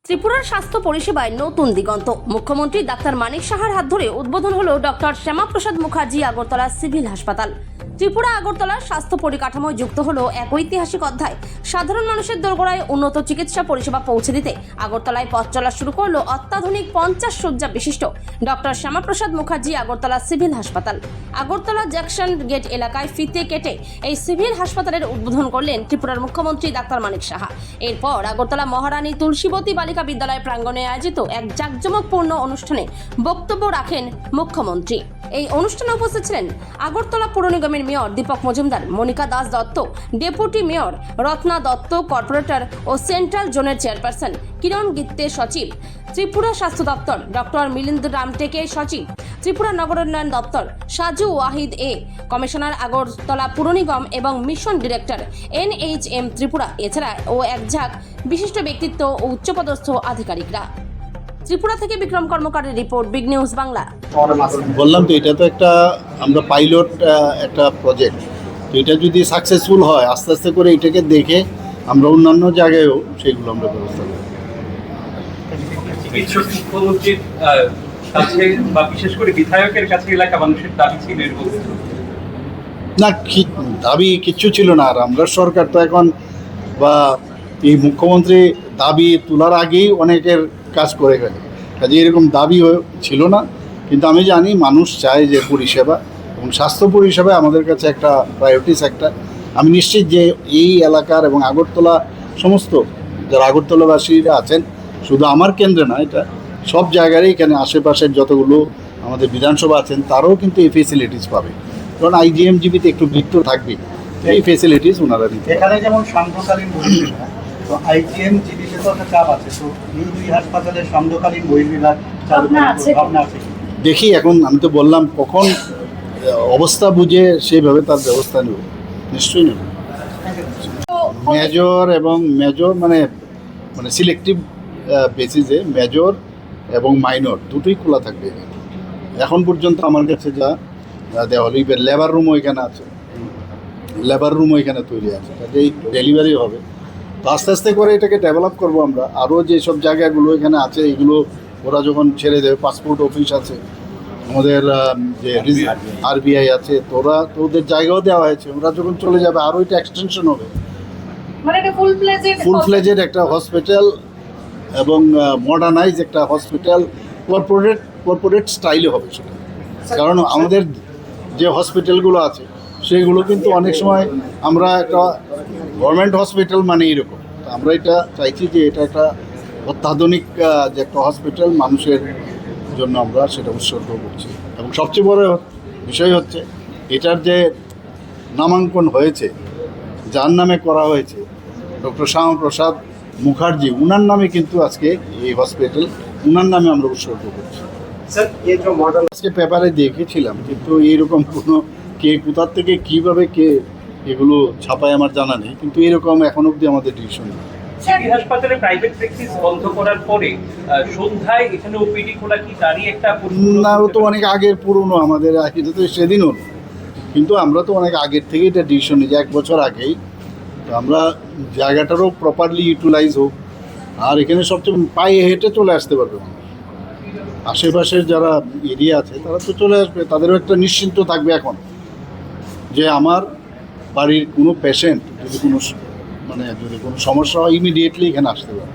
ত্রিপুরার স্বাস্থ্য পরিষেবায় নতুন দিগন্ত। মুখ্যমন্ত্রী ডাক্তার মানিক সাহার হাত ধরে উদ্বোধন হলো ডক্টর শ্যামাপ্রসাদ মুখার্জি আগরতলা সিভিল হাসপাতাল। ত্রিপুরা আগরতলার স্বাস্থ্য পরিকাঠামোয় যুক্ত হলো এক ঐতিহাসিক অধ্যায়। সাধারণ মানুষের দোরগোড়ায় উন্নত চিকিৎসা পরিষেবা পৌঁছে দিতে আগরতলায় পথ চলা শুরু করলো অত্যাধুনিক 50 শয্যা বিশিষ্ট ডক্টর শ্যামাপ্রসাদ মুখার্জি আগরতলা সিভিল হাসপাতাল। আগরতলা জংশন গেট এলাকায় ফিতে কেটে এই সিভিল হাসপাতালের উদ্বোধন করলেন ত্রিপুরার মুখ্যমন্ত্রী ডাক্তার মানিক সাহা। এরপর আগরতলা মহারানী তুলসীবতী বালিকা বিদ্যালয় প্রাঙ্গণে আয়োজিত এক জাঁকজমকপূর্ণ অনুষ্ঠানে বক্তব্য রাখেন মুখ্যমন্ত্রী। এই অনুষ্ঠানে উপস্থিত ছিলেন আগরতলা পৌর নিগমের mayor Dipak Majumdar, Monika Das Dutta, deputy mayor Ratna Dutta, corporator ও সেন্ট্রাল জোনের চেয়ারপারসন কিরণ গিত্তে সচিব, ত্রিপুরা স্বাস্থ্য দপ্তর ডক্টর মিলিন্দ রামটেকে সচিব, ত্রিপুরা নগরোন্নয়ন দপ্তর সাজু ওয়াহিদ এ, কমিশনার আগরতলা পুর নিগম এবং মিশন ডিরেক্টর NHM ত্রিপুরা, এছাড়া ও এক ঝাঁক বিশিষ্ট ব্যক্তিত্ব ও উচ্চপদস্থ আধিকারিকরা। ত্রিপুরা থেকে বিক্রম কর্মকারের রিপোর্ট, বিগ নিউজ বাংলা। বললাম তো এটা তো একটা আমরা পাইলট একটা প্রজেক্ট, তো এটা যদি সাকসেসফুল হয় আস্তে আস্তে করে এটাকে দেখে আমরা অন্যান্য জায়গায়ও সেগুলো আমরা ব্যবস্থা করব। চিকিৎসক মুখ্যমন্ত্রীর কাছে বা বিশেষ করে বিধায়কের কাছে এলাকা মানুষের দাবি ছিল এরকম না, দাবি কিচ্ছু ছিল না। আর আমরা সরকার তো এখন বা এই মুখ্যমন্ত্রী দাবি তোলার আগেই অনেকের কাজ করে গেছে, কাজে এরকম দাবি ছিল না। কিন্তু আমি জানি মানুষ চায় যে পরিষেবা এবং স্বাস্থ্য পরিষেবা আমাদের কাছে একটা প্রায়োরিটি সেক্টর। আমি নিশ্চিত যে এই এলাকার এবং আগরতলা সমস্ত যারা আগরতলাবাসীরা আছেন, শুধু আমার কেন্দ্রে না, এটা সব জায়গারই এখানে আশেপাশের যতগুলো আমাদের বিধানসভা আছেন তারাও কিন্তু এই ফেসিলিটিস পাবে, কারণ IGMGBতে একটু বৃত্ত থাকবে, এই ফেসিলিটিস ওনারা দিতে। এখানে যেমন সান্ধ্যকালীন বহির্বিভাগ, তো IGMGBতে তো একটা চাপ আছে, তো এই দুই হাসপাতালে সান্ধ্যকালীন বহির্বিভাগ চালু ভাবনা আছে। দেখি, এখন আমি তো বললাম কখন অবস্থা বুঝে সেইভাবে তার ব্যবস্থা নেব, নিশ্চয়ই নেব। মেজর এবং মেজর মানে সিলেক্টিভ বেসিসে মেজর এবং মাইনর দুটোই খোলা থাকবে। এখন পর্যন্ত আমার কাছে যা দেওয়া হলো, লেবার রুমও এখানে আছে, লেবার রুমও এখানে তৈরি আছে, কাজেই ডেলিভারি হবে। তো আস্তে আস্তে করে এটাকে ডেভেলপ করবো আমরা। আরও যেসব জায়গাগুলো এখানে আছে এগুলো ওরা যখন ছেড়ে দেবে, পাসপোর্ট অফিস আছে আমাদের, যে RBI আছে, তো ওদের জায়গাও দেওয়া হয়েছে। ওরা যখন চলে যাবে আরও এটা এক্সটেনশন হবে, মানে এটা ফুল ফ্লেজেড একটা হসপিটাল এবং মডার্নাইজ একটা হসপিটাল, কর্পোরেট স্টাইলে হবে সেটা। কারণ আমাদের যে হসপিটালগুলো আছে সেগুলো কিন্তু অনেক সময় আমরা একটা গভর্নমেন্ট হসপিটাল মানে এরকম, তো আমরা এটা চাইছি যে এটা একটা অত্যাধুনিক যে একটা হসপিটাল মানুষের জন্য আমরা সেটা উৎসর্গ করছি। এবং সবচেয়ে বড় বিষয় হচ্ছে এটার যে নামাঙ্কন হয়েছে, যার নামে করা হয়েছে ডক্টর শ্যামাপ্রসাদ মুখার্জি, উনার নামে কিন্তু আজকে এই হসপিটাল উনার নামে আমরা উৎসর্গ করছি। স্যার এই যে মডেল আজকে পেপারে দেখেছিলাম, কিন্তু এইরকম কোনো কে কোথার থেকে কীভাবে কে এগুলো ছাপায় আমার জানা নেই, কিন্তু এরকম এখন অবধি আমাদের ডিসিশন নেই। সিটি হাসপাতালে প্রাইভেট প্র্যাকটিস বন্ধ করার পরে সন্ধ্যায় এখানে OPD খোলা কি তারই একটা না, ও তো অনেক আগের পুরনো, আমাদের এটা তো সেদিন হলো, কিন্তু আমরা তো অনেক আগের থেকে এটা ডিসিশন নিই যে 1 বছর আগেই। তো আমরা জায়গাটারও প্রপারলি ইউটিলাইজ হোক, আর এখানে সবচেয়ে পায়ে হেঁটে চলে আসতে পারবে মানুষ। আশেপাশের যারা এরিয়া আছে তারা তো চলে আসবে, তাদেরও একটা নিশ্চিন্ত থাকবে এখন যে আমার বাড়ির কোনো পেশেন্ট যদি কোনো সমস্যা হয় ইমিডিয়েটলি এখানে আসতে পারে।